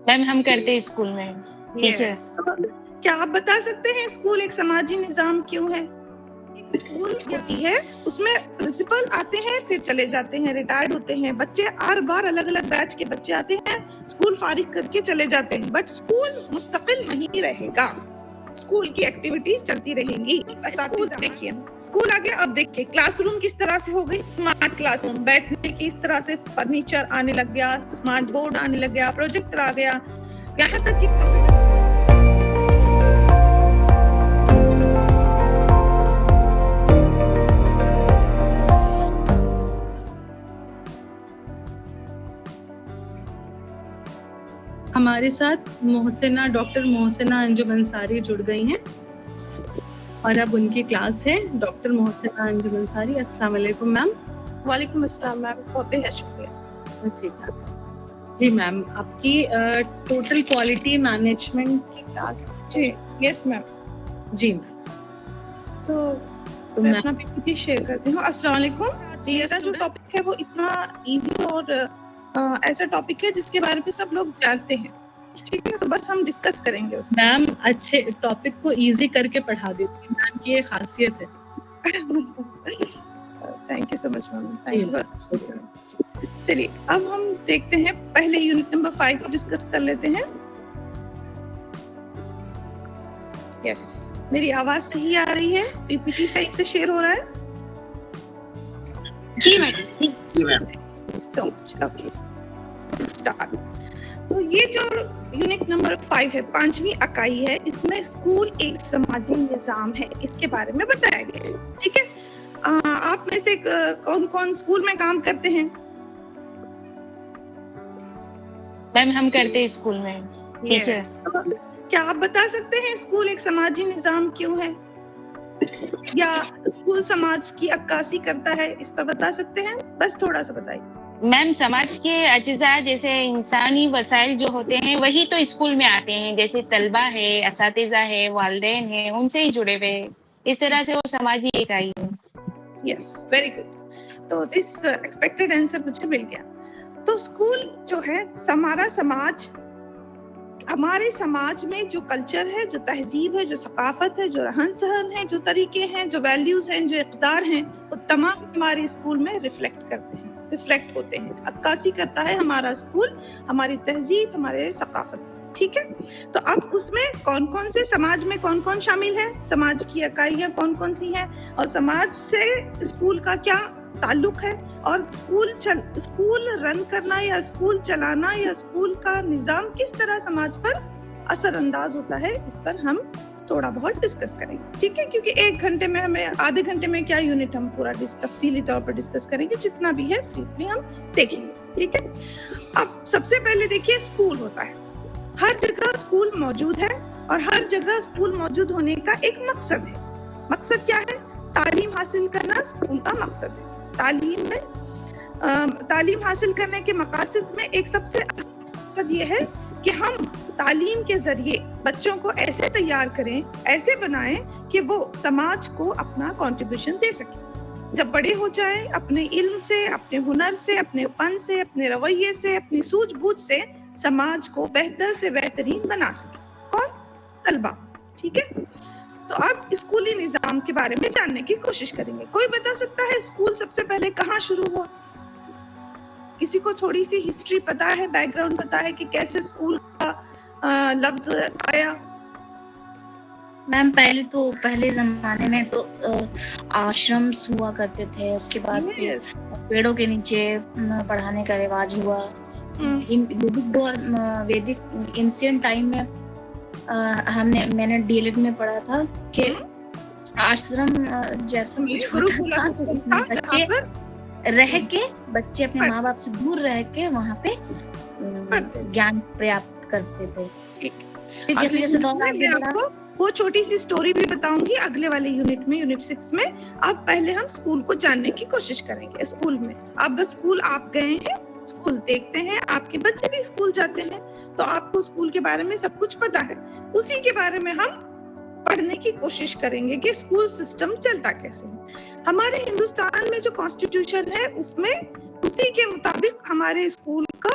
میم ہم کرتے اسکول میں ٹیچر. کیا آپ بتا سکتے ہیں اسکول ایک سماجی نظام کیوں ہے؟ اسکول ہوتی ہے، اس میں پرنسپل آتے ہیں پھر چلے جاتے ہیں، ریٹائرڈ ہوتے ہیں، بچے ہر بار الگ الگ بیچ کے بچے آتے ہیں، اسکول فارغ کر کے چلے جاتے ہیں، بٹ اسکول مستقل نہیں رہے گا، اسکول کی ایکٹیویٹیز چلتی رہیں گی. دیکھیے اسکول آگے، اب دیکھیے کلاس روم کس طرح سے ہو گئی، اسمارٹ کلاس روم، بیٹھنے کی اس طرح سے فرنیچر آنے لگ گیا، اسمارٹ بورڈ آنے لگ گیا، پروجیکٹر آ گیا، یہاں تک کہ ہمارے ساتھ ڈاکٹر محسنہ انجم انصاری جڑ گئی ہیں اور اب ان کی کلاس ہے. ڈاکٹر محسنہ انجم انصاری، السلام علیکم میم. وعلیکم السلام میم، بہت بہت شکریہ. جی میم، آپ کی ٹوٹل کوالٹی مینجمنٹ کی کلاس. جی یس میم. جی میم، تو میں اپنا پی پی ٹی شیئر کرتی ہوں. السلام علیکم. میرا جو ٹاپک ہے وہ اتنا ایزی اور ایسا ٹاپک ہے جس کے بارے میں سب لوگ جانتے ہیں، ٹھیک ہے، تو بس ہم ڈسکس کریں گے اس میم. اچھے ٹاپک کو ایزی کر کے پڑھا دیتی ہیں میم کی یہ خاصیت ہے. Thank you so much ma'am, thank you. چلیے اب ہم دیکھتے ہیں، پہلے یونٹ نمبر 5 کو ڈسکس کر لیتے ہیں. یس، میری آواز صحیح آ رہی ہے؟ پی پی ٹی صحیح سے شیئر ہو رہا ہے؟ جی میڈم. جی میم. Okay start. تو یہ جو یونٹ نمبر 5 ہے، 5ویں اکائی ہے، اس میں اسکول ایک سماجی نظام ہے، اس کے بارے میں بتایا گیا ہے. ٹھیک ہے، آپ میں سے کون کون اسکول میں کام کرتے ہیں؟ میم ہم کرتے اسکول میں ٹیچر. کیا آپ بتا سکتے ہیں اسکول ایک سماجی نظام کیوں ہے، یا اسکول سماج کی عکاسی کرتا ہے، اس پر بتا سکتے ہیں؟ بس تھوڑا سا بتائیے. میم سماج کے اجزاء جیسے انسانی وسائل جو ہوتے ہیں وہی تو اسکول میں آتے ہیں، جیسے طلبہ ہے، اساتذہ ہے، والدین ہیں، ان سے ہی جڑے ہوئے ہیں، اس طرح سے وہ سماجی اکائی ہے. یس، ویری گڈ. تو دس ایکسپیکٹڈ آنسر مجھے مل گیا. تو اسکول جو ہے ہمارے سماج میں جو کلچر ہے، جو تہذیب ہے، جو ثقافت ہے، جو رہن سہن ہے، جو طریقے ہیں، جو ویلیوز ہیں، جو اقدار ہیں، وہ تمام ہمارے اسکول میں ریفلیکٹ ہوتے ہیں. عکاسی کرتا ہے ہمارا اسکول، ہماری تہذیب، ہمارے ثقافت. ٹھیک ہے، تو اب اس میں کون کون سے سماج میں کون کون شامل ہے، سماج کی اکائیاں کون کون سی ہیں، اور سماج سے اسکول کا کیا تعلق ہے، اور اسکول رن کرنا یا اسکول چلانا یا اسکول کا نظام کس طرح سماج پر اثر انداز ہوتا ہے، اس پر ہم تھوڑا بہت ڈسکس کریں گے. ٹھیک ہے، کیونکہ 1 گھنٹے میں ہمیں آدھے گھنٹے میں کیا یونٹ ہم پورا تفصیلی طور پر ڈسکس کریں گے، جتنا بھی ہے بریفلی ہم دیکھیں گے. ٹھیک ہے، اب سب سے پہلے دیکھیے اسکول ہوتا ہے، ہر جگہ اسکول موجود ہے، اور ہر جگہ اسکول موجود ہونے کا ایک مقصد ہے. مقصد کیا ہے؟ تعلیم حاصل کرنا اسکول کا مقصد ہے. تعلیم حاصل کرنے کے مقاصد میں ایک سب سے اہم مقصد یہ ہے کہ ہم تعلیم کے ذریعے بچوں کو ایسے تیار کریں، ایسے بنائیں کہ وہ سماج کو اپنا کنٹریبیوشن دے سکیں. جب بڑے ہو جائیں، اپنے علم سے، اپنے ہنر سے، اپنے فن سے، اپنے رویے سے، اپنی سوجھ بوجھ سے سماج کو بہتر سے بہترین بنا سکیں. کون؟ طلبہ. ٹھیک ہے، تو اب اسکولی نظام کے بارے میں جاننے کی کوشش کریں گے. کوئی بتا سکتا ہے اسکول سب سے پہلے کہاں شروع ہوا؟ کسی کو تھوڑی سی ہسٹری پتا ہے، بیک گراؤنڈ پتا ہے کہ کیسے اسکول کا لفظ آیا؟ میم پہلے زمانے میں تو آشرمس ہوا کرتے تھے، اس کے بعد پیڑوں کے نیچے پڑھانے کا رواج ہوا. ویدک انسینٹ ٹائم میں میں نے ڈی ایل ایڈ میں پڑھا تھا کہ آشرم جیسا کچھ ہوتا تھا، اس میں بچے اپنے ماں باپ سے دور رہ کے وہاں پہ گیان پریاپت کرتے تھے. جیسے جیسے دور آگے بڑھا، وہ چھوٹی سی سٹوری بھی بتاؤں گی اگلے والے یونٹ میں، یونٹ 6 میں. اب پہلے ہم اسکول کو جاننے کی کوشش کریں گے. اسکول میں اب اسکول آپ گئے ہیں، اسکول دیکھتے ہیں، آپ کے بچے بھی اسکول جاتے ہیں، تو آپ کو اسکول کے بارے میں سب کچھ پتا ہے. اسی کے بارے میں ہم پڑھنے کی کوشش کریں گے کہ اسکول سسٹم چلتا کیسے ہے. ہمارے ہندوستان میں جو کانسٹیٹیوشن ہے، اس میں اسی کے مطابق ہمارے اسکول کا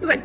12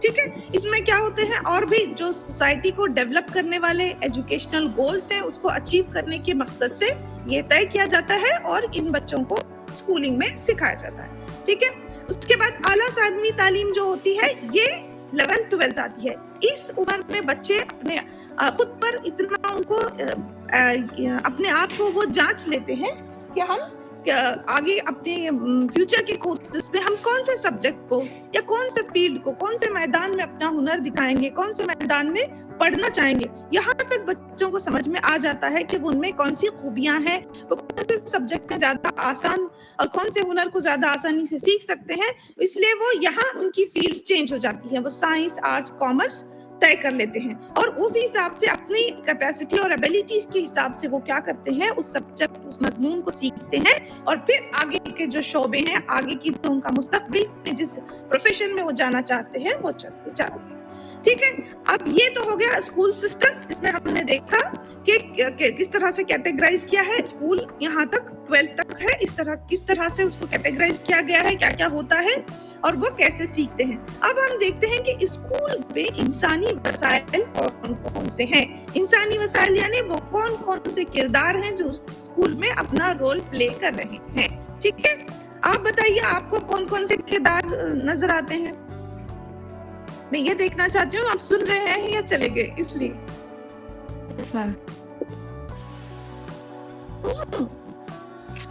ٹھیک ہے. اس میں کیا ہوتے ہیں اور بھی جو سوسائٹی کو ڈیولپ کرنے والے ایجوکیشنل گولز ہیں اس کو اچیو کرنے کے مقصد سے یہ طے کیا جاتا ہے اور ان بچوں کو اسکولنگ میں سکھایا جاتا ہے. ٹھیک ہے. اس کے بعد اعلیٰ ثانوی تعلیم جو ہوتی ہے یہ 11th-12th آتی ہے. اس عمر میں بچے اپنے خود پر اتنا ان کو اپنے آپ کو وہ جانچ لیتے ہیں کہ ہم آگے اپنے فیوچر کے کورسز میں ہم کون سے سبجیکٹ کو یا کون سے فیلڈ کو کون سے میدان میں اپنا ہنر دکھائیں گے, کون سے میدان میں پڑھنا چاہیں گے. یہاں تک بچوں کو سمجھ میں آ جاتا ہے کہ ان میں کون سی خوبیاں ہیں, وہ کون سے سبجیکٹ میں زیادہ آسان اور کون سے ہنر کو زیادہ آسانی سے سیکھ سکتے ہیں. اس لیے وہ یہاں ان کی فیلڈز چینج ہو جاتی ہیں, وہ سائنس, آرٹس, کامرس طے کر لیتے ہیں اور اسی حساب سے اپنی کیپیسٹی اور ایبیلٹیز کے حساب سے وہ کیا کرتے ہیں, اس سبجیکٹ اس مضمون کو سیکھتے ہیں اور پھر آگے کے جو شعبے ہیں, آگے کی جو ان کا مستقبل میں جس پروفیشن میں وہ جانا چاہتے ہیں وہ چلتے جاتے ہیں. ٹھیک ہے. اب یہ تو ہو گیا اسکول سسٹم, جس میں ہم نے دیکھا کہ کس طرح سے کیٹیگرائز کیا ہے اسکول یہاں تک 12th تک ہے, اس طرح کس طرح سے اس کو کیٹیگرائز کیا گیا ہے, کیا کیا ہوتا ہے اور وہ کیسے سیکھتے ہیں. اب ہم دیکھتے ہیں کہ اسکول میں انسانی وسائل کون کون سے ہیں. انسانی وسائل یعنی وہ کون کون سے کردار ہیں جو اسکول میں اپنا رول پلے کر رہے ہیں. ٹھیک ہے. آپ بتائیے آپ کو کون کون سے کردار نظر آتے ہیں. میں یہ دیکھنا چاہتی ہوں آپ سن رہے ہیں یا چلے گئے, اس لیے. Yes, ma'am.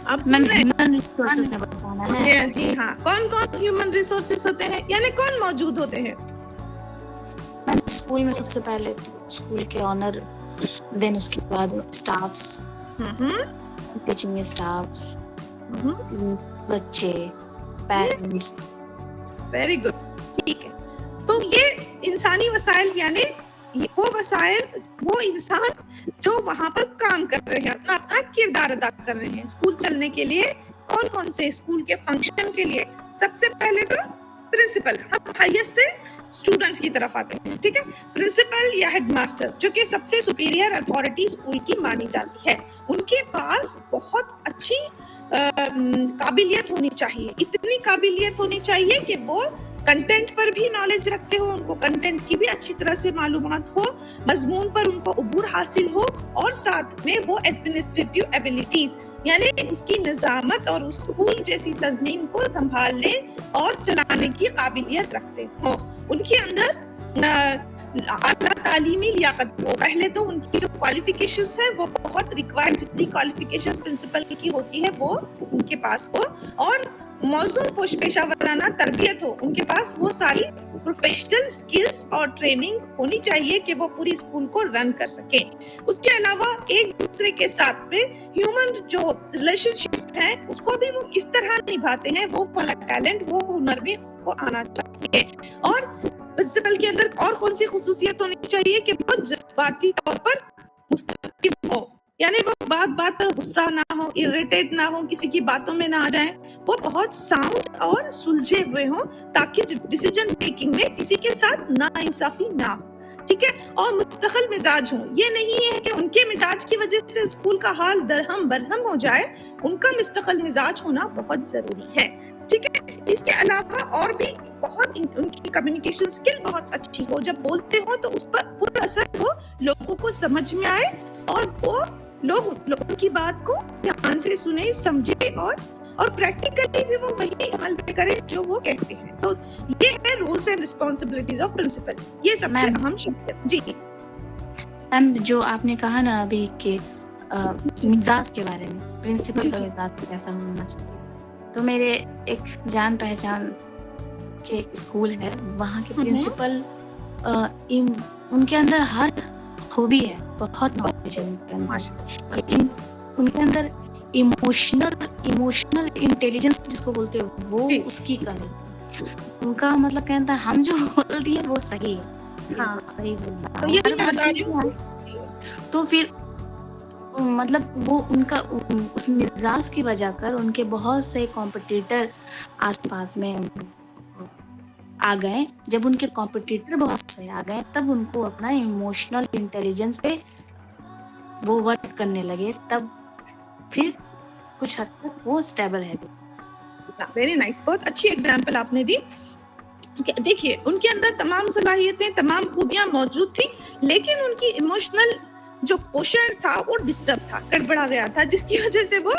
آپ میم ہیومن ریسورسز میں بتانا ہے. جی ہاں, کون کون ہیومن ریسورسز ہوتے ہیں یعنی کون موجود ہوتے ہیں. اسکول میں سب سے پہلے اسکول کے آنر, دین اس کے بعد اسٹافس, ٹیچنگ اسٹافس, بچے, پیرنٹس. Very good. ٹھیک ہے. تو یہ انسانی وسائل یعنی وہ وسائل, وہ انسان جو وہاں پر کام کر رہے ہیں, اپنا اپنا کردار ادا کر رہے ہیں. اسکول چلنے کے لیے کون کون سے اسکول کے فنکشن کے لیے سب سے پہلے تو پرنسپل, ہم ہائیسٹ سے اسٹوڈنٹس کی طرف آتے ہیں. ٹھیک ہے. پرنسپل یا ہیڈ ماسٹر جو کہ سب سے سپیریئر اتھارٹی اسکول کی مانی جاتی ہے, ان کے پاس بہت اچھی قابلیت ہونی چاہیے. اتنی قابلیت ہونی چاہیے کہ وہ کنٹینٹ پر بھی نالج رکھتے ہو, ان کو کنٹینٹ کی بھی اچھی طرح سے معلومات ہو, مضمون پر ان کو عبور حاصل ہو, اور ساتھ میں وہ ایڈمنسٹریٹو ایبیلٹیز یعنی اس کی نظامت اور اسکول جیسی تنظیم کو سنبھالنے اور چلانے کی قابلیت رکھتے ہو. ان کے اندر اعلیٰ تعلیمی لیاقت ہو. پہلے تو ان کی جو کوالیفیکیشنز ہیں وہ بہت ریکوائرڈ, جتنی کوالیفیکیشن پرنسپل کی ہوتی ہے وہ ان کے پاس ہو, اور موضوع پیشہ ورانہ تربیت ہو. ان کے پاس وہ ساری پروفیشنل سکلز اور ٹریننگ ہونی چاہیے کہ وہ پوری اسکول کو رن کر سکیں. اس کے علاوہ ایک دوسرے کے ساتھ میں ہیومن جو ریلیشن شپ ہے اس کو بھی وہ کس طرح نبھاتے ہیں, وہ والا ٹیلنٹ, وہ ہنر بھی کو آنا چاہیے. اور پرنسپل کے اندر اور کون سی خصوصیت ہونی چاہیے کہ وہ جذباتی طور پر مستقل ہو, یعنی وہ بات بات پر غصہ نہ ہو, اریٹیٹ نہ ہو, کسی کی باتوں میں نہ آ جائیں, وہ بہت ساؤنڈ اور سلجھے ہوئے ہوں تاکہ ڈیسیجن میکنگ میں کسی کے ساتھ ناانصافی نہ ہو. ٹھیک ہے. اور مستقل مزاج ہوں. یہ نہیں ہے کہ ان کے مزاج کی وجہ سے اسکول کا حال درہم برہم ہو جائے, ان کا مستقل مزاج ہونا بہت ضروری ہے. ٹھیک ہے. اس کے علاوہ اور بھی بہت ان کی کمیونیکیشن اسکل بہت اچھی ہو, جب بولتے ہوں تو اس پر پورا اثر ہو, لوگوں کو سمجھ میں آئے اور وہ لوگوں کی بات کو دھیان سے سنے, سمجھے اور پریکٹیکلی بھی وہ وہی عمل کرے جو وہ کہتے ہیں. تو یہ ہے rules and responsibilities of principal. یہ سب سے اہم شخصیت. جی میم, جو آپ نے کہا نا ابھی کہ مزاج کے بارے میں, پرنسپل کا مزاج کیسا ہونا چاہیے, تو میرے ایک جان پہچان کے اسکول ہے, وہاں کے پرنسپل ان کے اندر ہر خوبی ہے, بہت نالج ہے, لیکن ان کے اندر ایموشنل انٹیلیجنس جس کو بولتے ہیں وہ اس کی کمی. ان کا مطلب کہتا ہے ہم جو بولتی ہے وہ صحیح ہے, صحیح بولنا, تو پھر مطلب وہ ان کا اس مزاج کی وجہ کر ان کے بہت سے کمپٹیٹر آس پاس میں آ گئے. جب ان کے کمپٹیٹر بہت سے آ گئے تب ان کو اپنا ایموشنل انٹیلیجنس پہ وہ ورک کرنے لگے, تب پھر کچھ حد تک وہ اسٹیبل ہے. Very nice. بہت اچھی ایگزامپل آپ نے دی. دیکھیے ان کے اندر تمام صلاحیتیں تمام خوبیاں موجود تھی، لیکن ان کی ایموشنل جو کوشن تھا وہ ڈسٹرب تھا، گڑبڑا گیا تھا، جس کی وجہ سے وہ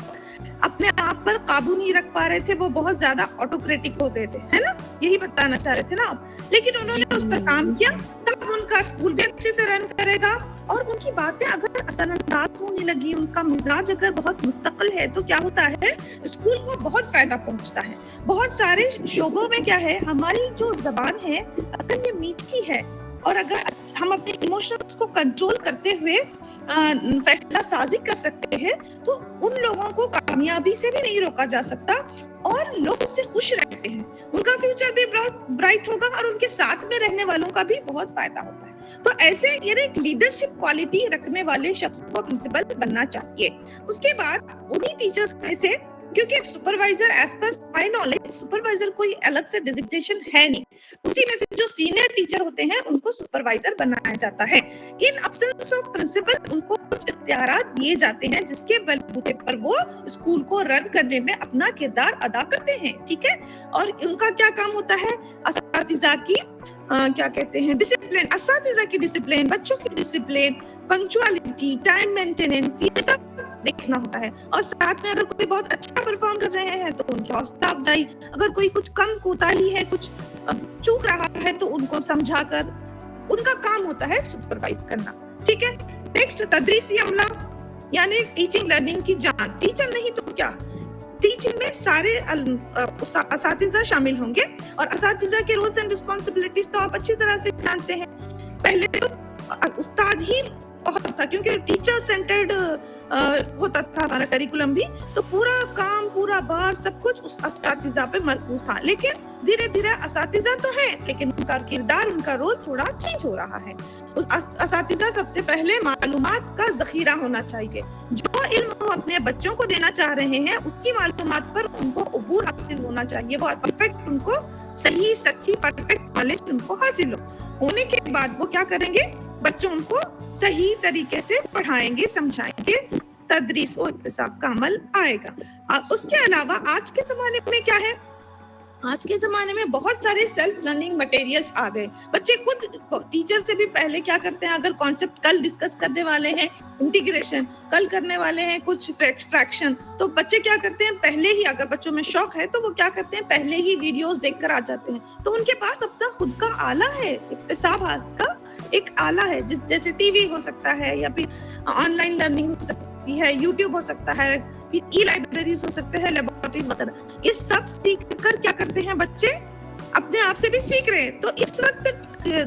اپنے آپ پر قابو نہیں رکھ پا رہے تھے، وہ بہت زیادہ آٹوکریٹک ہو گئے تھے، ہے نا، یہی بتانا چاہ رہے تھے نا آپ. لیکن انہوں نے اس پر کام کیا، تب ان کا اسکول بھی اچھے سے رن کرے گا. اور ان کی باتیں اگر اثر انداز ہونے لگی، ان کا مزاج اگر بہت مستقل ہے تو کیا ہوتا ہے، اسکول کو بہت فائدہ پہنچتا ہے. بہت سارے شعبوں میں کیا ہے، ہماری جو زبان ہے اگر یہ میٹھی ہے اور اگر ہم اپنے ایموشنز کو کنٹرول کرتے ہوئے فیصلہ سازی کر سکتے ہیں تو ان لوگوں کو کامیابی سے بھی نہیں روکا جا سکتا اور لوگ اس سے خوش رہتے ہیں. ان کا فیوچر بھی برائٹ ہوگا اور ان کے ساتھ میں رہنے والوں کا بھی بہت فائدہ ہوتا ہے. تو ایسے یہ ایک لیڈرشپ کوالٹی رکھنے والے شخص کو پرنسپل بننا چاہیے. اس کے بعد انہی ٹیچرز میں سے، کیونکہ supervisor as per my knowledge supervisor کوئی الگ سے ڈیزگنیشن ہے نہیں، اسی میں سے جو سینئر ٹیچر ہوتے ہیں ان کو سپروائزر بنایا جاتا ہے. ان ابسنس آف پرنسپل ان کو کچھ اختیارات دیے جاتے ہیں جس کے بلبوتے پر وہ اسکول کو رن کرنے میں اپنا کردار ادا کرتے ہیں. ٹھیک ہے، اور ان کا کیا کام ہوتا ہے، اساتذہ کی کیا کہتے ہیں ڈسپلن، اساتذہ کی ڈسپلن، بچوں کی ڈسپلن، پنکچوالٹی، ٹائم مینٹیننس، یہ سب دیکھنا ہوتا ہے. اور ساتھ میں اگر کوئی بہت اچھا پرفارم کر رہے ہیں تو ان کی حوصلہ افزائی، اگر کوئی کچھ کم کوتاہی ہے، کچھ چوک رہا ہے تو ان کو سمجھا کر ان کا کام ہوتا ہے سپروائز کرنا. ٹھیک ہے. نیکسٹ تدریسی عملہ یعنی ٹیچنگ لرننگ کی جان. ٹیچر نہیں تو کیا، ٹیچنگ میں سارے اساتذہ شامل ہوں گے اور اساتذہ کے رولز اینڈ رسپانسبلٹیز تو آپ اچھی طرح سے جانتے ہیں. پہلے تو استاد ہی بہت تھا کیونکہ ٹیچر سینٹرڈ ہوتا تھا ہمارا کریکولم بھی، تو پورا کام پورا بار سب کچھ اس اساتذہ پہ مرکوز تھا. لیکن دھیرے دھیرے اساتذہ تو ہے لیکن ان کا کردار، ان کا رول تھوڑا چینج ہو رہا ہے. اساتذہ سب سے پہلے معلومات کا ذخیرہ ہونا چاہیے. جو علم وہ اپنے بچوں کو دینا چاہ رہے ہیں اس کی معلومات پر ان کو عبور حاصل ہونا چاہیے. وہ پرفیکٹ، ان کو صحیح سچی پرفیکٹ نالج ان کو حاصل ہونے کے بعد وہ کیا کریں گے، بچوں کو صحیح طریقے سے پڑھائیں گے، سمجھائیں گے، تدریس و اکتساب کا عمل آئے گا. اور اس کے علاوہ آج کے زمانے میں کیا ہے، آج کے زمانے میں بہت سارے سیلف لرننگ مٹیریلز آ گئے. بچے خود ٹیچر سے بھی پہلے کیا کرتے ہیں، اگر کانسیپٹ کل ڈسکس کرنے والے ہیں انٹیگریشن، کل کرنے والے ہیں کچھ فریکشن، تو بچے کیا کرتے ہیں پہلے ہی، اگر بچوں میں شوق ہے تو وہ کیا کرتے ہیں پہلے ہی ویڈیوز دیکھ کر آ جاتے ہیں. تو ان کے پاس اپنا خود کا آلہ ہے، اکتساب کا ایک آلہ ہے، جیسے ٹی وی ہو سکتا ہے یا پھر آن لائن لرننگ ہو سکتی ہے، یوٹیوب ہو سکتا ہے، ای لائبریریز ہو سکتے ہیں، لیبورٹریز وغیرہ. یہ سب سیکھ کر کیا کرتے ہیں بچے، اپنے آپ سے بھی سیکھ رہے ہیں. تو اس وقت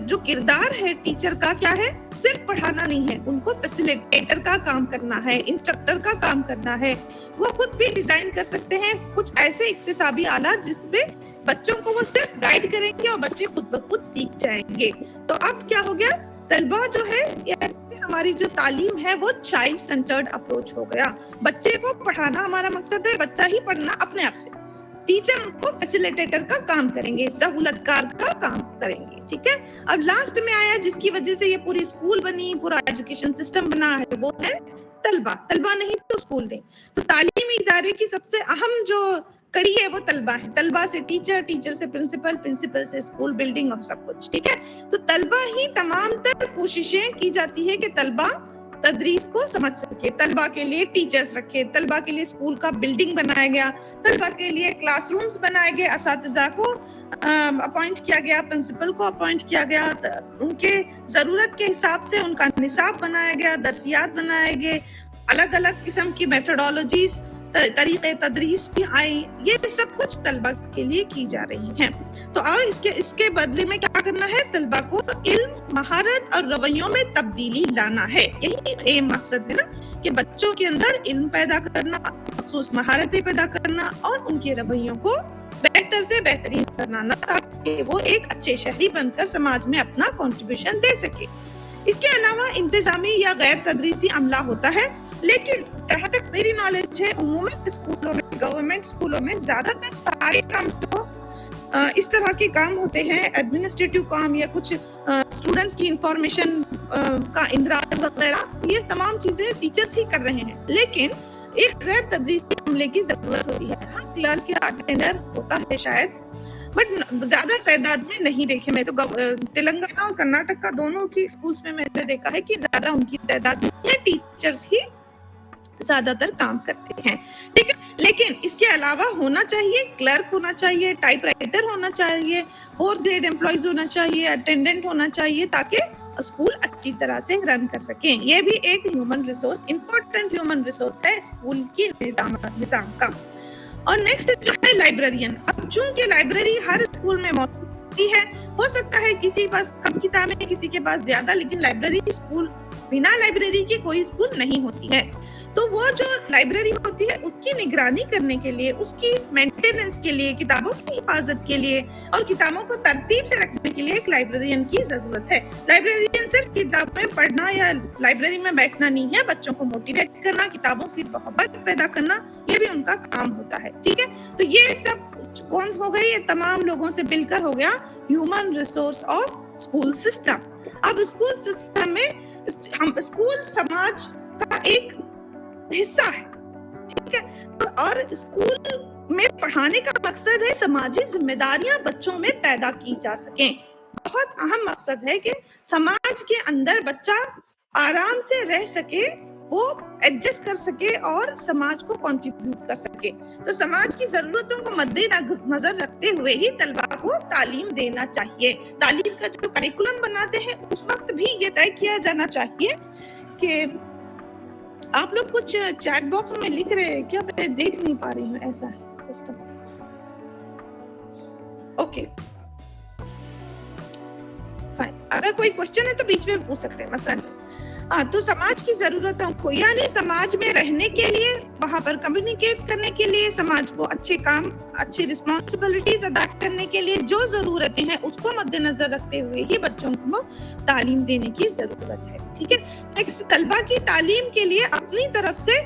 جو کردار ہے ٹیچر کا کیا ہے، صرف پڑھانا نہیں ہے، ان کو فیسیلیٹیٹر کا کام کرنا ہے، انسٹرکٹر کا کام کرنا ہے. وہ خود بھی ڈیزائن کر سکتے ہیں کچھ ایسے اکتسابی آلات جس میں بچوں کو وہ صرف گائیڈ کریں گے اور بچے خود بخود سیکھ جائیں گے. تو اب کیا ہو گیا، طلبہ جو ہے ہماری جو تعلیم ہے وہ چائلڈ سینٹرڈ اپروچ ہو گیا. بچے کو پڑھانا ہمارا مقصد ہے، بچہ ہی پڑھنا اپنے آپ سے. ٹیچر ان کو فیسیلیٹیٹر کا کام کریں گے، سہولت کار کا کام کریں گے. ٹھیک ہے. اب لاسٹ میں آیا جس کی وجہ سے یہ پوری اسکول بنی، پورا ایجوکیشن سسٹم بنا ہے، وہ ہے طلبہ. طلبہ نہیں تو اسکول نہیں. تو تعلیمی ادارے کی سب سے اہم جو کڑی ہے وہ طلبہ ہے. طلبہ سے ٹیچر، ٹیچر سے پرنسپل، پرنسپل سے اسکول بلڈنگ اور سب کچھ. ٹھیک ہے. تو طلبہ ہی تمام تر کوششیں کی جاتی ہے کہ طلبہ تدریس کو سمجھ سکے. طلبہ کے لیے ٹیچرز رکھے، طلبہ کے لیے اسکول کا بلڈنگ بنایا گیا، طلبہ کے لیے کلاس رومز بنائے گئے، اساتذہ کو اپوائنٹ کیا گیا، پرنسپل کو اپوائنٹ کیا گیا، ان کے ضرورت کے حساب سے ان کا نصاب بنایا گیا، درسیات بنائے گئے، الگ الگ قسم کی میتھڈالوجیز، طریقے تدریس بھی آئی. یہ سب کچھ طلبہ کے لیے کی جا رہی ہیں. تو اور اس کے بدلے میں کیا کرنا ہے، طلبہ کو علم، مہارت اور رویوں میں تبدیلی لانا ہے. یہی اہم مقصد ہے نا، کہ بچوں کے اندر علم پیدا کرنا، مخصوص مہارتیں پیدا کرنا اور ان کے رویوں کو بہتر سے بہترین بنانا تاکہ وہ ایک اچھے شہری بن کر سماج میں اپنا کنٹریبیوشن دے سکے. اس کے علاوہ انتظامی یا غیر تدریسی عملہ ہوتا ہے، لیکن جہاں تک میری نالج ہے عموماً اسکولوں میں، گورنمنٹ اسکولوں میں زیادہ تر سارے کام جو اس طرح کے کام ہوتے ہیں، ایڈمنسٹریٹو کام یا کچھ اسٹوڈنٹس کی انفارمیشن کا اندراج وغیرہ، یہ تمام چیزیں ٹیچرز ہی کر رہے ہیں. لیکن ایک غیر تدریسی عملے کی ضرورت ہوتی ہے. ہاں، کلرک یا اٹینڈر ہوتا ہے شاید، بٹ زیادہ تعداد میں نہیں دیکھے. میں تو تلنگانہ اور کرناٹک کا دونوں کی اسکولس میں نے دیکھا ہے کہ زیادہ ان کی تعداد نہیں ہے, ٹیچرز ہی زیادہ تر کام کرتے ہیں. ٹھیک ہے, لیکن اس کے علاوہ ہونا چاہیے کلرک ہونا چاہیے, ٹائپ رائٹر ہونا چاہیے, 4th گریڈ امپلائیز ہونا چاہیے, اٹینڈنٹ ہونا چاہیے, تاکہ اسکول اچھی طرح سے رن کر سکیں. یہ بھی ایک human resource, important human resource ہے اسکول کی نظام کا. اور نیکسٹ جو ہے لائبریرین. اب چونکہ لائبریری ہر اسکول میں موجود ہے, ہو سکتا ہے کسی کے پاس کم کتابیں کسی کے پاس زیادہ, لیکن لائبریری اسکول بنا لائبریری کے کوئی اسکول نہیں ہوتی ہے. تو وہ جو لائبریری ہوتی ہے اس کی نگرانی کرنے کے لیے, اس کی مینٹیننس کے لیے, کتابوں کی حفاظت کے لیے اور کتابوں کو ترتیب سے رکھنے کے لیے ایک لائبریرین کی ضرورت ہے. لائبریرین صرف کتابیں پڑھنا یا لائبریری میں بیٹھنا نہیں ہے, بچوں کو موٹیویٹ کرنا, کتابوں سے محبت پیدا کرنا, یہ بھی ان کا کام ہوتا ہے. ٹھیک ہے, تو یہ سب کون ہو گئی, یہ تمام لوگوں سے مل کر ہو گیا human resource of school system. اب اسکول سسٹم میں ہم اسکول سماج کا ایک حصہ ہے. ٹھیک ہے, اور اسکول میں پڑھانے کا مقصد ہے سماجی ذمہ داریاں بچوں میں پیدا کی جا سکیں. بہت اہم مقصد ہے کہ سماج کے اندر بچہ آرام سے رہ سکے, وہ ایڈجسٹ کر سکے اور سماج کو کنٹریبیوٹ کر سکے. تو سماج کی ضرورتوں کو مد نظر رکھتے ہوئے ہی طلباء کو تعلیم دینا چاہیے. تعلیم کا جو کریکولم بناتے ہیں اس وقت بھی یہ طے کیا جانا چاہیے کہ آپ لوگ کچھ چیٹ باکس میں لکھ رہے ہیں کیا, میں دیکھ نہیں پا رہی ہوں, ایسا ہے جسٹ اوکے فائن. اگر کوئی کوشچن ہے تو بیچ میں پوچھ سکتے ہیں, مسئلہ نہیں. تو سماج کی ضرورتوں کو, یعنی سماج میں رہنے کے لیے, وہاں پر کمیونیکیٹ کرنے کے لیے, سماج کو اچھے کام, اچھی رسپانسبلٹیز ادا کرنے کے لیے جو ضرورتیں ہیں اس کو مد نظر رکھتے ہوئے ہی بچوں کو تعلیم دینے کی ضرورت ہے. ٹھیک ہے, نیکسٹ طلباء کی تعلیم کے لیے اپنی طرف سے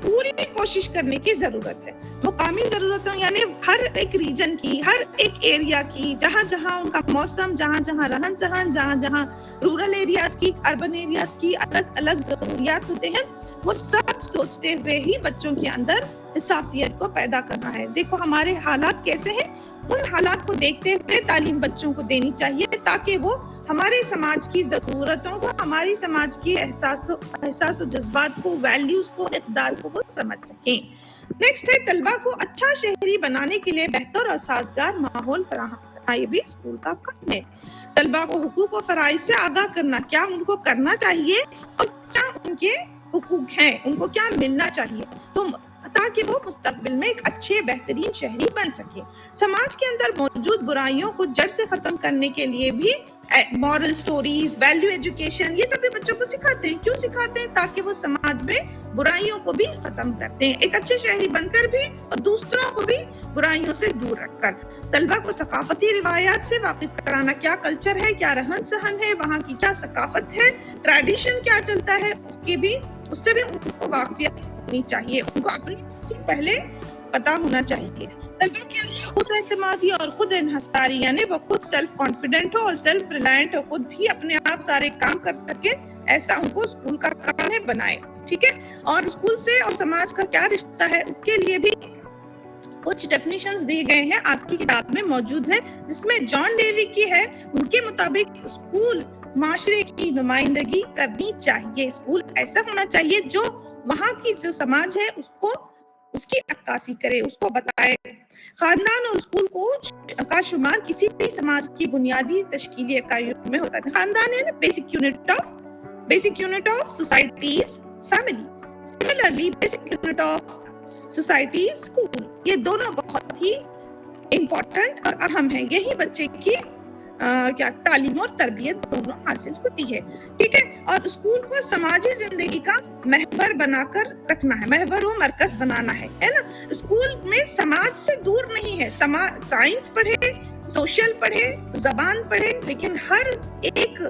پوری کوشش کرنے کی ضرورت ہے. مقامی ضرورتوں یعنی ہر ایک ریجن کی, ہر ایک ایریا کی, جہاں جہاں ان کا موسم, جہاں جہاں رہن سہن, جہاں جہاں رورل ایریاز کی, اربن ایریاز کی الگ الگ ضروریات ہوتے ہیں, وہ سب سوچتے ہوئے ہی بچوں کے اندر حساسیت کو پیدا کرنا ہے. دیکھو ہمارے حالات کیسے ہیں, ان حالات کو دیکھتے ہوئے تعلیم بچوں کو دینی چاہیے تاکہ وہ ہمارے سماج کی ضرورتوں کو, ہماری سماج کی احساس و جذبات کو, ویلیوز کو, اقدار کو وہ سمجھ سکیں. نیکسٹ ہے طلباء کو اچھا شہری بنانے کے لیے بہتر اور سازگار ماحول فراہم کرنا. یہ بھی اسکول کا کام ہے. طلباء کو حقوق و فرائض سے آگاہ کرنا, کیا ان کو کرنا چاہیے اور کیا ان کے حقوق ہیں, ان کو کیا ملنا چاہیے, تو تاکہ وہ مستقبل میں ایک اچھے بہترین شہری بن سکے. سماج کے اندر موجود برائیوں کو جڑ سے ختم کرنے کے لیے بھی مورل سٹوریز, ویلیو ایجوکیشن, یہ سب بھی بچوں کو سکھاتے ہیں. کیوں سکھاتے ہیں؟ تاکہ وہ سماج میں برائیوں کو بھی ختم کرتے ہیں, ایک اچھے شہری بن کر بھی اور دوسروں کو بھی برائیوں سے دور رکھ کر. طلباء کو ثقافتی روایات سے واقف کرانا, کیا کلچر ہے, کیا رہن سہن ہے, وہاں کی کیا ثقافت ہے, ٹریڈیشن کیا چلتا ہے, اس سے بھی ان کو واقفیت ہونی چاہیے, ان کو اپنی سے پہلے پتا ہونا چاہیے. طلباء کے اندر خود اعتمادی اور خود انحصاری, یعنی وہ خود سیلف کانفیڈنٹ ہو اور سیلف ریلائنٹ ہو, خود ہی اپنے آپ سارے کام کر سکے, ایسا ان کو اسکول کا کام ہے بنائے. ٹھیک ہے, اور اسکول سے اور سماج کا کیا رشتہ ہے, اس کے لیے بھی کچھ ڈیفینیشنز دیے گئے ہیں, آپ کی کتاب میں موجود ہے, جس میں جان ڈیوی کی ہے. ان کے مطابق اسکول معاشرے کی نمائندگی کرنی چاہیے. اسکول ایسا ہونا چاہیے جو وہاں کی جو سماج ہے اس کی عکاسی کرے, اس کو بتائے. خاندان اور اسکول کا شمار کسی بھی سماج کی بنیادی تشکیلی اکائیوں میں ہوتا ہے. خاندان ہے basic unit of societies family. Similarly basic unit of society school. یہ دونوں بہت ہی امپورٹنٹ اور اہم ہیں. یہی بچے کی تعلیم اور تربیت دونوں حاصل ہوتی ہے. ٹھیک ہے, اور اسکول کو سماجی زندگی کا محور بنا کر رکھنا ہے, محور و مرکز بنانا ہے نا. اسکول میں سماج سے دور نہیں ہے, سائنس پڑھے, سوشل پڑھے, زبان پڑھے, لیکن ہر ایک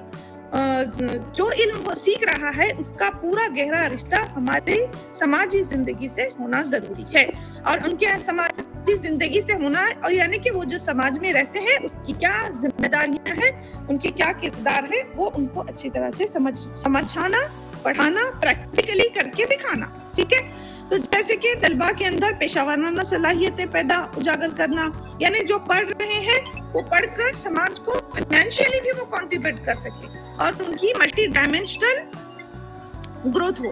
جو علم وہ سیکھ رہا ہے اس کا پورا گہرا رشتہ ہمارے سماجی زندگی سے ہونا ضروری ہے. اور ان کے سماجی زندگی سے ہونا ہے, اور یعنی کہ وہ جو سماج میں رہتے ہیں اس کی کیا ذمہ داریاں ہیں, ان کے کیا کردار ہے, وہ ان کو اچھی طرح سے سمجھانا, پڑھانا, پریکٹیکلی کر کے دکھانا. ٹھیک ہے, تو جیسے کہ طلبا کے اندر پیشہ ورانہ صلاحیتیں پیدا اجاگر کرنا، یعنی جو پڑھ رہے ہیں وہ پڑھ کر سماج کو فائنینشیلی بھی وہ کنٹریبیوٹ کر سکے اور ان کی ملٹی ڈائمینشنل گروتھ ہو.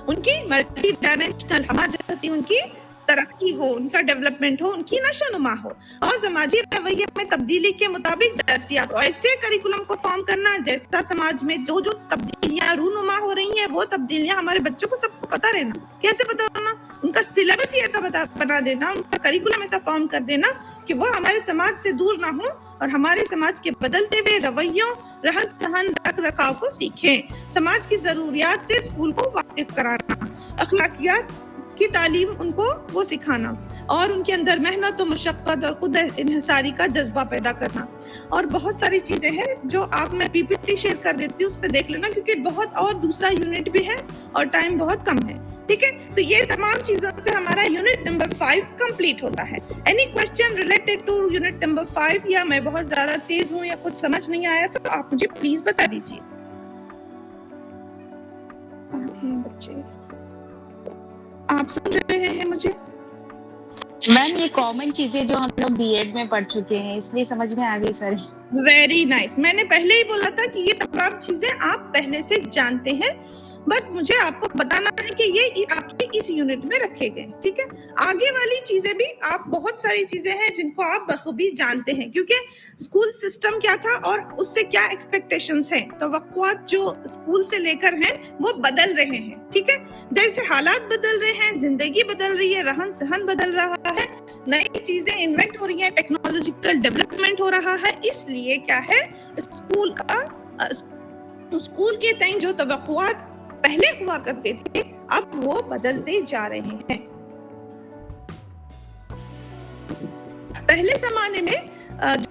ان کی ملٹی ڈائمینشنل ہماجتی ان کی ترقی ہو، ان کا ڈیولپمنٹ ہو، ان کی نشو نما ہو، اور سماجی رویے میں تبدیلی کے مطابق درسیات ایسے کریکولم کو فارم کرنا جیسا سماج میں جو تبدیلیاں رونما ہو رہی ہیں وہ تبدیلیاں ہمارے بچوں کو سب کو پتہ رہنا. کیسے پتہ ہونا؟ ان کا سلیبس ہی ایسا بنا دینا، ان کا کریکولم ایسا فارم کر دینا کہ وہ ہمارے سماج سے دور نہ ہو اور ہمارے سماج کے بدلتے ہوئے رویوں، رہن سہن، رکھ رکھاؤ کو سیکھیں. سماج کی ضروریات سے اسکول کو واقف کرانا، اخلاقیات کی تعلیم ان کو وہ سکھانا، اور ان کے اندر محنت و مشقت اور خود انحصاری کا جذبہ پیدا کرنا. اور بہت ساری چیزیں ہیں جو آپ میں پی پی ٹی شیئر کر دیتی ہوں، اس پہ دیکھ لینا کیونکہ بہت اور دوسرا یونٹ بھی ہے اور ٹائم بہت کم ہے. ٹھیک ہے، تو یہ تمام چیزوں سے ہمارا یونٹ نمبر 5 کمپلیٹ ہوتا ہے. Any question related to unit number 5، یا میں بہت زیادہ تیز ہوں یا کچھ سمجھ نہیں آیا تو آپ مجھے پلیز بتا دیجیے. بچے آپ سن رہے ہیں مجھے؟ میم یہ کامن چیزیں جو ہم لوگ بی ایڈ میں پڑھ چکے ہیں اس لیے سمجھ میں آ گئی سر. Very nice. میں نے پہلے ہی بولا تھا کہ یہ تمام چیزیں آپ پہلے سے جانتے ہیں، بس مجھے آپ کو بتانا ہے کہ یہ آپ کے اس یونٹ میں رکھے گئے. ٹھیک ہے، آگے والی چیزیں بھی آپ بہت ساری چیزیں ہیں جن کو آپ بخوبی جانتے ہیں کیونکہ اسکول سسٹم کیا تھا اور اس سے کیا ایکسپیکٹیشنز ہیں، توقعات جو اسکول سے لے کر ہیں وہ بدل رہے ہیں. ٹھیک ہے، جیسے حالات بدل رہے ہیں، زندگی بدل رہی ہے، رہن سہن بدل رہا ہے، نئی چیزیں انوینٹ ہو رہی ہیں، ٹیکنالوجیکل ڈیولپمنٹ ہو رہا ہے، اس لیے کیا ہے اسکول کے تئیں جو توقعات پہلے ہوا کرتے تھے اب وہ بدلتے جا رہے ہیں. پہلے زمانے میں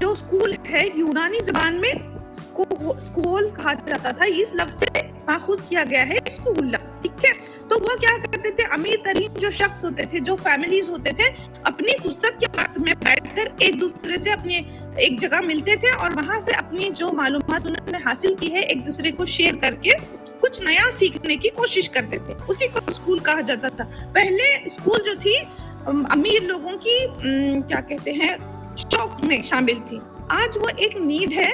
جو اسکول ہے یونانی زبان میں اسکول کہا جاتا تھا، اس لفظ سے ماخوذ کیا گیا ہے اسکول لفظ. ٹھیک ہے، تو وہ کیا کرتے تھے، امیر ترین جو شخص ہوتے تھے، جو فیملیز ہوتے تھے، اپنی فرصت کے وقت میں بیٹھ کر ایک دوسرے سے اپنے ایک جگہ ملتے تھے اور وہاں سے اپنی جو معلومات انہوں نے حاصل کی ہے ایک دوسرے کو شیئر کر کے کچھ نیا سیکھنے کی کوشش کرتے تھے. اسی کو اسکول کہا جاتا تھا. پہلے اسکول جو تھی امیر لوگوں کی کیا کہتے ہیں شوق میں شامل تھی، آج وہ ایک نیڈ ہے.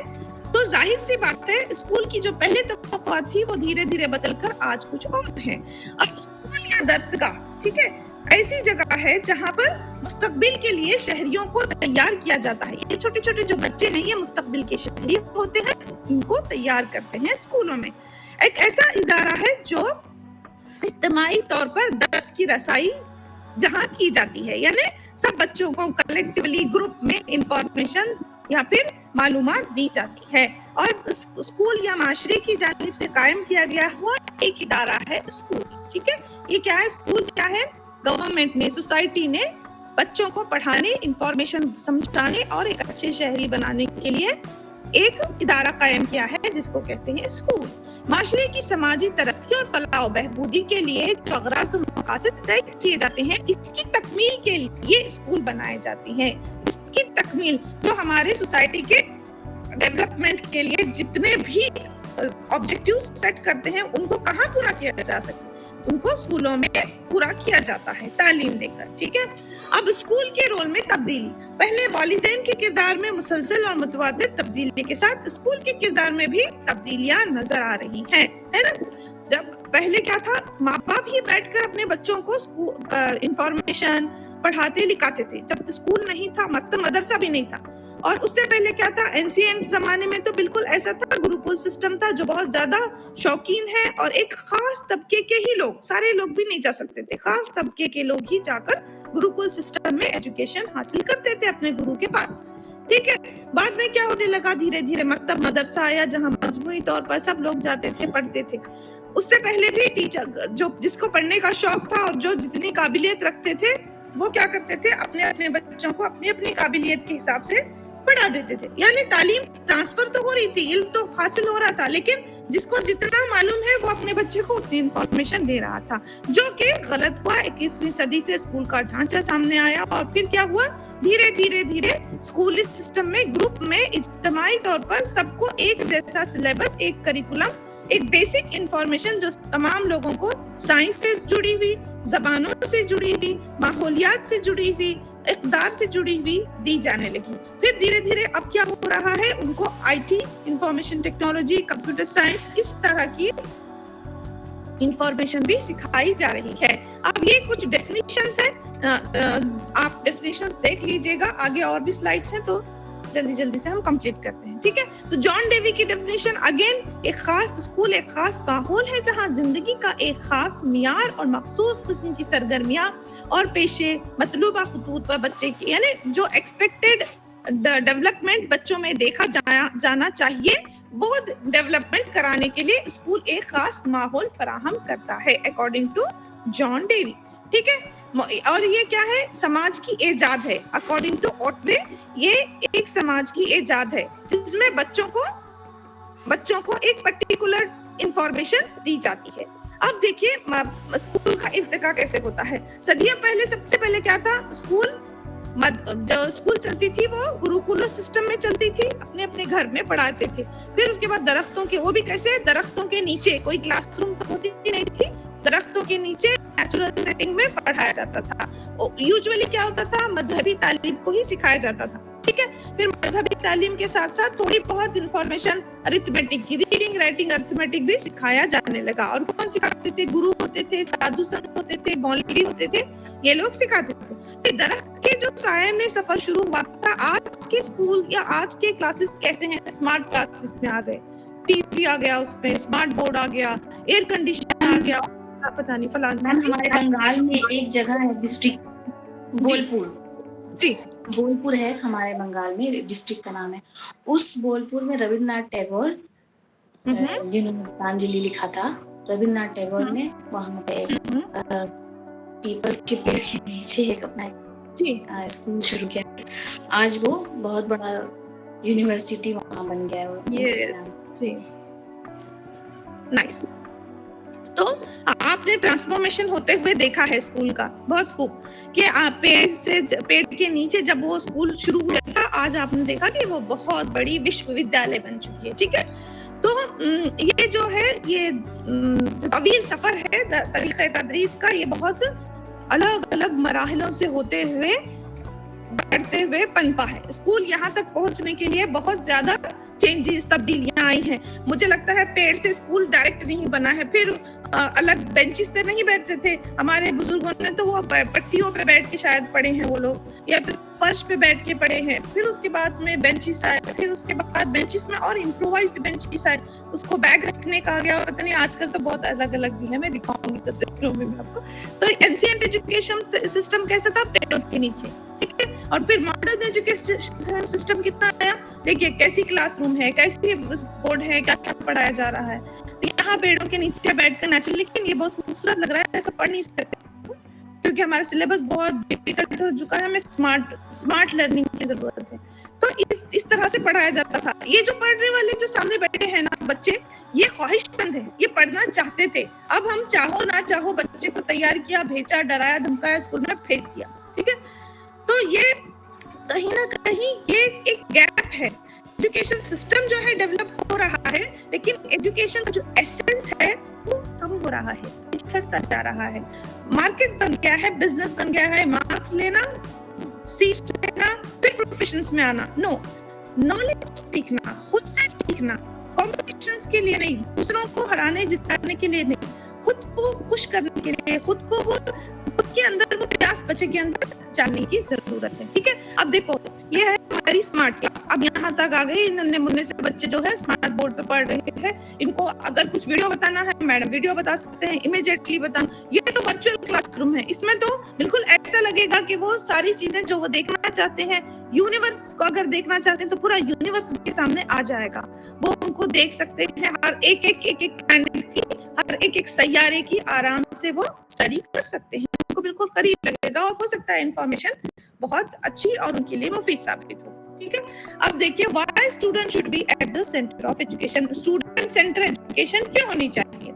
تو ظاہر سی بات ہے اسکول کی جو پہلے توقعات تھی وہ دھیرے دھیرے بدل کر آج کچھ اور ہیں. اب اسکول یا درسگاہ، ٹھیک ہے، ایسی جگہ ہے جہاں پر مستقبل کے لیے شہریوں کو تیار کیا جاتا ہے. یہ چھوٹے چھوٹے جو بچے ہیں یہ مستقبل کے شہری ہوتے ہیں، ان کو تیار کرتے ہیں اسکولوں میں. ایک ایسا ادارہ ہے جو اجتماعی طور پر درس کی رسائی جہاں کی جاتی ہے، یعنی سب بچوں کو کلیکٹیولی گروپ میں انفارمیشن یا پھر معلومات دی جاتی ہے. اور اسکول یا معاشرے کی جانب سے قائم کیا گیا ہوا ایک ادارہ ہے اسکول. ٹھیک ہے، یہ کیا ہے، اسکول کیا ہے، گورنمنٹ نے، سوسائٹی نے بچوں کو پڑھانے، انفارمیشن سمجھانے اور ایک اچھے شہری بنانے کے لیے ایک ادارہ قائم کیا ہے جس کو کہتے ہیں اسکول. معاشرے کی سماجی ترقی اور فلاح و بہبودی کے لیے جو اغراض و مقاصد طے کیے جاتے ہیں اس کی تکمیل کے لیے اسکول بنائے جاتے ہیں. اس کی تکمیل جو ہمارے سوسائٹی کے ڈیولپمنٹ کے لیے جتنے بھی آبجیکٹیو سیٹ کرتے ہیں ان کو کہاں پورا کیا جا سکے، ان کو اسکولوں میں پورا کیا جاتا ہے تعلیم دے کر. ٹھیک ہے، اب اسکول کے رول میں تبدیلی. پہلے والدین کے کردار میں مسلسل اور متواتر تبدیلی کے ساتھ اسکول کے کردار میں بھی تبدیلیاں نظر آ رہی ہیں، ہے نا. جب پہلے کیا تھا، ماں باپ ہی بیٹھ کر اپنے بچوں کو انفارمیشن پڑھاتے لکھاتے تھے. جب اسکول نہیں تھا، مکتب مدرسہ بھی نہیں تھا. اور اس سے پہلے کیا تھا، اینسینٹ زمانے میں تو بالکل ایسا تھا، گروکل سسٹم تھا جو بہت زیادہ شوقین ہے اور ایک خاص طبقے کے ہی لوگ، سارے لوگ بھی نہیں جا سکتے تھے، خاص طبقے کے لوگ ہی جا کر گروکل سسٹم میں ایجوکیشن حاصل کرتے تھے اپنے گرو کے پاس. ٹھیک ہے، بعد میں کیا ہونے لگا، دھیرے دھیرے مکتب مدرسہ آیا جہاں مجموعی طور پر سب لوگ جاتے تھے، پڑھتے تھے. اس سے پہلے بھی ٹیچر جو جس کو پڑھنے کا شوق تھا اور جو جتنی قابلیت رکھتے تھے وہ کیا کرتے تھے، اپنے اپنے بچوں کو اپنی اپنی قابلیت کے حساب سے پڑھا دیتے تھے. یعنی تعلیم ٹرانسفر تو ہو رہی تھی، علم تو حاصل ہو رہا تھا، لیکن جس کو جتنا معلوم ہے وہ اپنے بچے کو اتنی انفارمیشن دے رہا تھا, جو کہ غلط ہوا. 21ویں صدی سے اسکول کا ڈھانچہ سامنے آیا اور پھر کیا ہوا, دھیرے دھیرے دھیرے اسکول سسٹم میں گروپ میں اجتماعی طور پر سب کو ایک جیسا سلیبس, ایک کریکولم, ایک بیسک انفارمیشن جو تمام لوگوں کو سائنس سے جڑی ہوئی, زبانوں سے جڑی ہوئی, ماحولیات سے جڑی ہوئی, اقدار سے جڑی ہوئی دی جانے لگی. پھر دھیرے دھیرے اب کیا ہو رہا ہے, ان کو I T, information technology, computer science, اس طرح کی انفارمیشن بھی سکھائی جا رہی ہے. اب یہ کچھ ڈیفینیشنز ہیں, آپ ڈیفینیشنز دیکھ لیجئے گا, آگے اور بھی سلائیڈز ہیں تو جلدی سے ہم کمپلیٹ کرتے ہیں, ٹھیک ہے. تو جان ڈیوی کی ڈیفینیشن اگین, ایک خاص اسکول ایک خاص ماحول ہے جہاں زندگی کا ایک خاص معیار اور مخصوص قسم کی سرگرمیاں اور پیشے مطلوبہ خطوط پر بچے کی, یعنی جو ایکسپیکٹڈ ڈیولپمنٹ بچوں میں دیکھا جانا چاہیے وہ ڈیولپمنٹ کرانے کے لیے اسکول ایک خاص ماحول فراہم کرتا ہے, اکارڈنگ ٹو جان ڈیوی, ٹھیک ہے. اور یہ کیا ہے, سماج کی ایجاد ہے, اکارڈنگ ٹو اوٹوے. یہ ایک سماج کی ایجاد ہے جس میں بچوں کو ایک پرٹیکولر انفارمیشن دی جاتی ہے. اب دیکھیے اسکول کا ارتقا کیسے ہوتا ہے. صدیوں پہلے سب سے پہلے کیا تھا, جو اسکول چلتی تھی وہ گروکولر سسٹم میں چلتی تھی, اپنے اپنے گھر میں پڑھاتے تھے. پھر اس کے بعد درختوں کے, وہ بھی کیسے, درختوں کے نیچے, کوئی کلاس روم ہوتی نہیں تھی, درختوں کے نیچے نیچرل سیٹنگ میں پڑھایا جاتا تھا. یوزولی کیا ہوتا تھا, مذہبی تعلیم کو ہی سکھایا جاتا تھا, ٹھیک ہے. پھر مذہبی تعلیم کے ساتھ ساتھ تھوڑی بہت انفارمیشن, ارتھمیٹک کی, ریڈنگ رائٹنگ ارتھمیٹک بھی سکھایا جانے لگا. اور کون سکھاتے تھے, گرو ہوتے تھے, سادھو سنت ہوتے تھے, مولوی ہوتے تھے, یہ لوگ سکھاتے تھے. پھر درخت کے جو سائے میں سفر شروع ہوا تھا. آج کے اسکول یا آج کے کلاسز کیسے ہیں, اسمارٹ کلاسز میں آ گئے, ٹی وی آ گیا, اس میں اسمارٹ بورڈ آ گیا, ایئر کنڈیشن آ گیا, پتہ نہیں فلان. ہمارے بنگال میں ایک جگہ ہے ڈسٹرکٹ بولپور, جی بولپور ہے ہمارے بنگال میں, ڈسٹرکٹ کا نام ہے. اس بولپور میں رابندر ناتھ ٹیگور, جنہوں نے گیتانجلی لکھا تھا, رابندر ناتھ ٹیگور نے وہاں پہ پیپل کے پیڑ کے نیچے ایک اپنا اسکول شروع کیا. آج وہ بہت بڑا یونیورسٹی وہاں بن گیا ہے. یس جی, نائس. تو آپ نے ٹرانسفارمیشن ہوتے ہوئے دیکھا ہے اسکول کا, بہت خوب, کہ پیڑ کے نیچے جب وہ اسکول شروع ہوا تھا, آج آپ نے دیکھا کہ وہ بہت بڑی وشو ودیالیہ بن چکی ہے, ٹھیک ہے. تو یہ جو ہے, یہ طویل سفر ہے طریقہ تدریس کا, یہ بہت الگ الگ مراحلوں سے ہوتے ہوئے بڑھتے ہوئے پنپا ہے. اسکول یہاں تک پہنچنے کے لیے بہت زیادہ چینجز, تبدیلیاں آئی ہیں. مجھے لگتا ہے پیڑ سے اسکول ڈائریکٹ نہیں بنا ہے. پھر الگ بینچز پہ نہیں بیٹھتے تھے ہمارے بزرگوں نے, تو وہ پٹیوں پہ بیٹھ کے شاید پڑھے ہیں وہ لوگ, یا پھر فرش پہ بیٹھ کے پڑھے ہیں. پھر اس کے بعد میں بینچز آئے, پھر اس کے بعد بینچز میں اور امپرووائزڈ بینچز آئے, اس کو بیگ رکھنے کا آ گیا. پتہ نہیں آج کل تو بہت الگ الگ بھی ہے, میں دکھاؤں گی تصویروں میں بھی آپ کو. تو اینشینٹ ایجوکیشن سسٹم کیسا تھا, پیڑوں کے نیچے, ٹھیک ہے. اور پھر ماڈرن ایجوکیشن سسٹم کتنا آیا, دیکھیے کیسی کلاس روم ہے, کیسی بورڈ ہے, کیا کیا پڑھایا جا رہا ہے. تو یہاں پیڑوں کے نیچے بیٹھ کر نیچرل, لیکن یہ بہت خوبصورت لگ رہا ہے, ایسا پڑھ نہیں سکتے کیونکہ ہمارا سلیبس بہت ڈیفیکلٹ ہو چکا ہے, ہمیں اسمارٹ لرننگ کی ضرورت ہے. تو اس طرح سے پڑھایا جاتا تھا. یہ جو پڑھنے والے جو سامنے بیٹھے ہیں نا بچے, یہ خواہش مند ہیں, یہ پڑھنا چاہتے تھے. اب ہم چاہو نہ چاہو بچے کو تیار کیا, بھیجا, ڈرایا دھمکایا, اسکول میں بھیج دیا, ٹھیک ہے. تو یہ کہیں نہ کہیں یہ ایک گیپ ہے. ایجوکیشن سسٹم جو ہے ڈیولپ ہو رہا ہے, لیکن ایجوکیشن کا جو ایسنس ہے وہ کم ہو رہا ہے, بچھڑتا جا رہا ہے. مارکیٹ بن گیا ہے, بزنس بن گیا ہے, مارکس لینا, سیٹس لینا, پھر پروفیشنز میں آنا. نو, نالج سیکھنا, خود سے سیکھنا, کمپٹیشنز کے لیے نہیں, دوسروں کو ہرانے جتانے کے لیے نہیں, خود کو خوش کرنے کے لیے, خود کے اندر وہ پیاس بچے کے اندر جاننے کی ضرورت ہے, ٹھیک ہے. اب دیکھو یہ ہے ہماری اسمارٹ کلاس, اب یہاں تک آ گئی. ننھے منھے سے بچے جو ہے اسمارٹ بورڈ پہ پڑھ رہے ہیں, ان کو اگر کچھ ویڈیو بتانا ہے میڈم ویڈیو بتا سکتے ہیں, امیجیٹلی بتانا. یہ تو ورچوئل کلاس روم ہے, اس میں تو بالکل ایسا لگے گا کہ وہ ساری چیزیں جو وہ دیکھنا چاہتے ہیں, یونیورس کو اگر دیکھنا چاہتے ہیں تو پورا یونیورس ان کے سامنے آ جائے گا. وہ ان کو دیکھ سکتے ہیں, ہر ایک پلانٹ کی, ہر ایک سیارے کی آرام سے وہ اسٹڈی کر سکتے ہیں. ان کو بالکل قریب لگے گا, اور ہو سکتا ہے انفارمیشن بہت اچھی اور ان کے لیے مفید ثابت ہو. ٹھیک ہے. اب دیکھیے why student should be at the centre of education. Student centre education کیوں ہونی چاہیے؟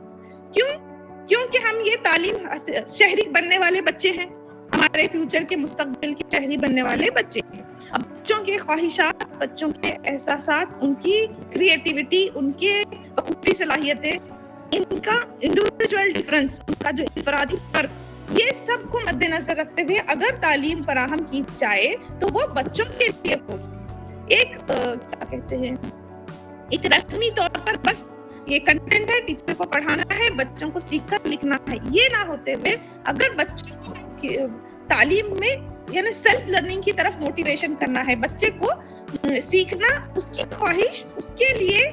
کیونکہ ہم یہ تعلیم شہری بننے والے بچے ہیں, ہمارے فیوچر کے مستقبل کے شہری بننے والے بچے ہیں. اب بچوں کے خواہشات, بچوں کے احساسات, ان کی کریٹیوٹی, ان کے بخوبی صلاحیتیں, ان کا انڈیویجول ڈفرنس, ان کا جو انفرادی فرق, یہ سب کو مد نظر رکھتے ہوئے اگر تعلیم فراہم کی جائے تو وہ بچوں کے لیے ہو. ایک کیا کہتے ہیں, ایک رسمی طور پر بس یہ کنٹینٹ ہے, ٹیچر کو پڑھانا ہے, بچوں کو سیکھ کر لکھنا ہے, یہ نہ ہوتے ہوئے اگر بچوں کو تعلیم میں یعنی سیلف لرننگ کی طرف موٹیویشن کرنا ہے, بچے کو سیکھنا, اس کی خواہش, اس کے لیے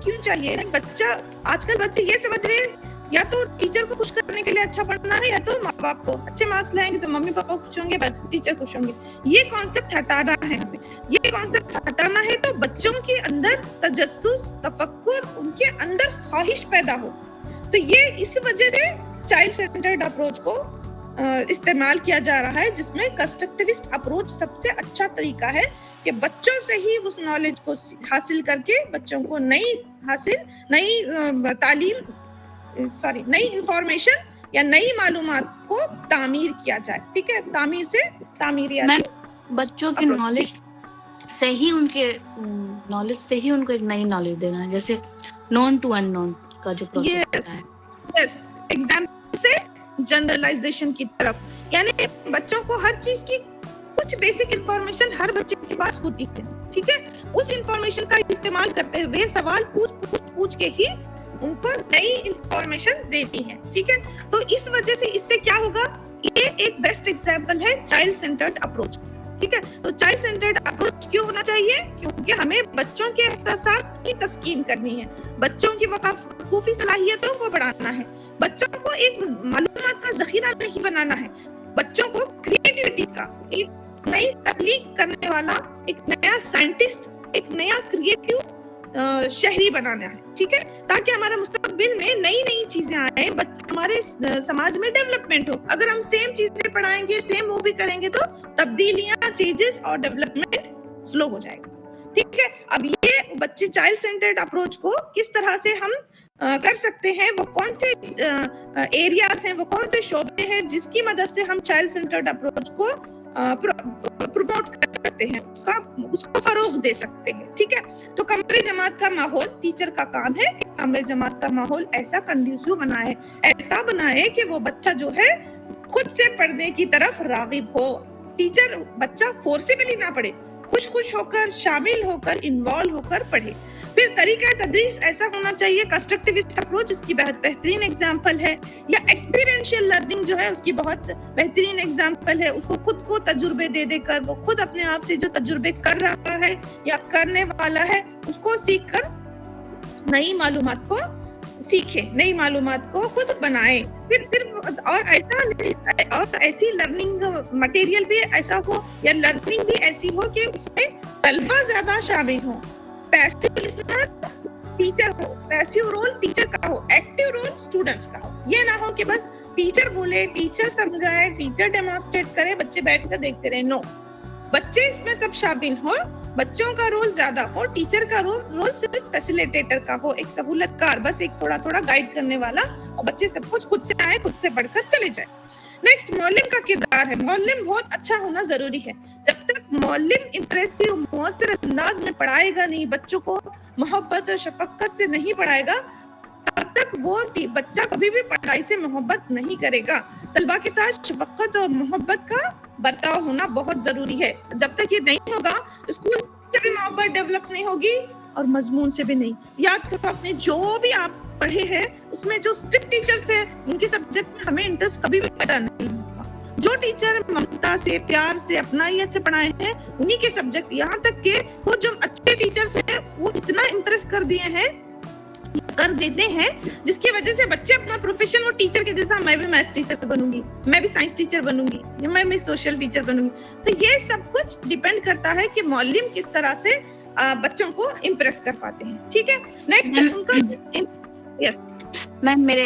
کیوں چاہیے. بچہ آج کل بچے یہ سمجھ رہے ہیں یا تو ٹیچر کو خوش کرنے کے لیے اچھا پڑھنا ہے, یا تو ماں باپ کو اچھے مارکس لائیں گے تو ممی پاپا خوش ہوں گے, ٹیچر خوش ہوں گے. یہ کانسیپٹ ہٹانا ہے ہمیں. یہ کانسیپٹ ہٹانا ہے تو بچوں کے اندر تجسس, تفکر, ان کے اندر خواہش پیدا ہو. تو یہ اس وجہ سے چائلڈ سینٹرڈ اپروچ کو استعمال کیا جا رہا ہے, جس میں کنسٹرکٹیوسٹ اپروچ سب سے اچھا طریقہ ہے کہ بچوں سے ہی اس نالج کو حاصل کر کے بچوں کو نئی انفارمیشن یا نئی معلومات کو تعمیر کیا جائے. ٹھیک ہے, تعمیر سے تعمیریاتی بچوں کی نالج سے ہی ان کے نالج سے ہی ان کو ایک نئی نالج دینا ہے, جیسے نون ٹو ان نون کا جو پروسیس ہوتا ہے. یس, ایگزامپل سے جنرلائزیشن کی طرف, یعنی بچوں کو ہر چیز کی کچھ بیسک انفارمیشن ہر بچے کے پاس ہوتی ہے. ٹھیک ہے, اس انفارمیشن کا استعمال کرتے ہوئے سوال پوچھ کے ہی ان کو نئی انفارمیشن دینی ہے. ٹھیک ہے, تو اس وجہ سے اس سے کیا ہوگا, یہ ایک بیسٹ ایگزامپل ہے چائلڈ سینٹرڈ اپروچ. ٹھیک ہے, تو چائلڈ سینٹرڈ اپروچ کیوں ہونا چاہیے؟ کیونکہ ہمیں بچوں کے احساسات کی تسکین کرنی ہے, بچوں کی وقوفی صلاحیتوں کو بڑھانا ہے, بچوں کو ایک معلومات کا ذخیرہ نہیں بنانا ہے, بچوں کو کریٹیوٹی کا, ایک نئی تخلیق کرنے والا, ایک نیا سائنٹسٹ, ایک نیا کریٹیو شہری بنانا ہے. ٹھیک ہے, تاکہ ہمارے مستقبل میں نئی چیزیں آئیں, ہمارے سماج میں ڈیولپمنٹ ہو. اگر ہم سیم چیزیں پڑھائیں گے, سیم وہ بھی کریں گے, تو تبدیلیاں, چینجز اور ڈیولپمنٹ سلو ہو جائے گا. ٹھیک ہے, اب یہ بچے چائلڈ سینٹرڈ اپروچ کو کس طرح سے ہم کر سکتے ہیں, وہ کون سے ایریاز ہیں, وہ کون سے شعبے ہیں جس کی مدد سے ہم چائلڈ سینٹرڈ اپروچ کو پروموٹ کر سکتے ہیں, اس کو فروغ دے سکتے ہیں. ٹھیک ہے, تو کمرے جماعت کا ماحول, ٹیچر کا کام ہے کہ کمرے جماعت کا ماحول ایسا کنڈیوسیو بنائے, ایسا بنائے کہ وہ بچہ جو ہے خود سے پڑھنے کی طرف راغب ہو. ٹیچر بچہ فورسیبلی نہ پڑھے, خوش ہو کر, شامل ہو کر, انوالو ہو کر پڑھے. پھر طریقہ تدریس ایسا ہونا چاہیے, کنسٹرکٹیوسٹ اپروچ اس کی بہت بہترین ایگزامپل ہے, یا ایکسپیرینشیل لرننگ جو ہے اس کی بہت بہترین ایگزامپل ہے. اس کو خود کو تجربے دے کر, وہ خود اپنے آپ سے جو تجربے کر رہا ہے یا کرنے والا ہے, اس کو سیکھ کر نئی معلومات کو سیکھے, نئی معلومات کو خود بنائے. پھر اور ایسی لرننگ مٹیریل بھی ایسا ہو, یا لرننگ بھی ایسی ہو کہ اس میں طلبہ زیادہ شامل ہوں. پیسیو لسنر ٹیچر ہو, پیسیو رول ٹیچر کا ہو, ایکٹیو رول اسٹوڈنٹس کا ہو. یہ نہ ہو کہ بس ٹیچر بولے, ٹیچر سمجھائے, ٹیچر ڈیمونسٹریٹ کرے, بچے بیٹھ کر دیکھتے رہے. نو, بچے اس میں سب شامل ہو, بچوں کا رول زیادہ ہو, ٹیچر کا رول صرف فیسیلیٹیٹر کا ہو, ایک سہولت کار, بس ایک تھوڑا گائیڈ کرنے والا, اور بچے سب کچھ خود سے آئے, خود سے پڑھ کر چلے جائے. نیکسٹ, معلم کا کردار ہے. معلم بہت اچھا ہونا ضروری ہے. جب تک معلم امپریسو, مؤثر انداز میں پڑھائے گا نہیں, بچوں کو محبت اور شفقت سے نہیں پڑھائے گا, تب تک وہ بچہ کبھی بھی پڑھائی سے محبت نہیں کرے گا. طلبہ کے ساتھ شفقت اور محبت کا برتاؤ ہونا بہت ضروری ہے. جب تک یہ نہیں ہوگا, اسکول سے بھی محبت ڈیولپ نہیں ہوگی اور مضمون سے بھی نہیں. یاد کرو, اپنے جو بھی آپ پڑھے ہیں اس میں جو اسٹرکٹ ٹیچرز ہیں, ان کے سبجیکٹ میں ہمیں انٹرسٹ کبھی بھی پیدا نہیں ہوگا. جو ٹیچر ممتا سے, پیار سے, اپنائیت سے پڑھائے ہیں, انہی کے سبجیکٹ, یہاں تک کہ وہ جو اچھے ٹیچرز ہیں وہ اتنا امپریس کر دیتے ہیں جس کی وجہ سے بچے اپنا پروفیشن وہ ٹیچر کے جیسا, میں بھی میتھس ٹیچر بنوں گی, میں بھی سائنس ٹیچر بنوں گی, یا میں بھی سوشل ٹیچر بنوں گی. تو یہ سب کچھ ڈیپینڈ کرتا ہے کہ معلم کس طرح سے بچوں کو امپریس کر پاتے ہیں. ٹھیک ہے, نیکسٹ ان کا میم, میرے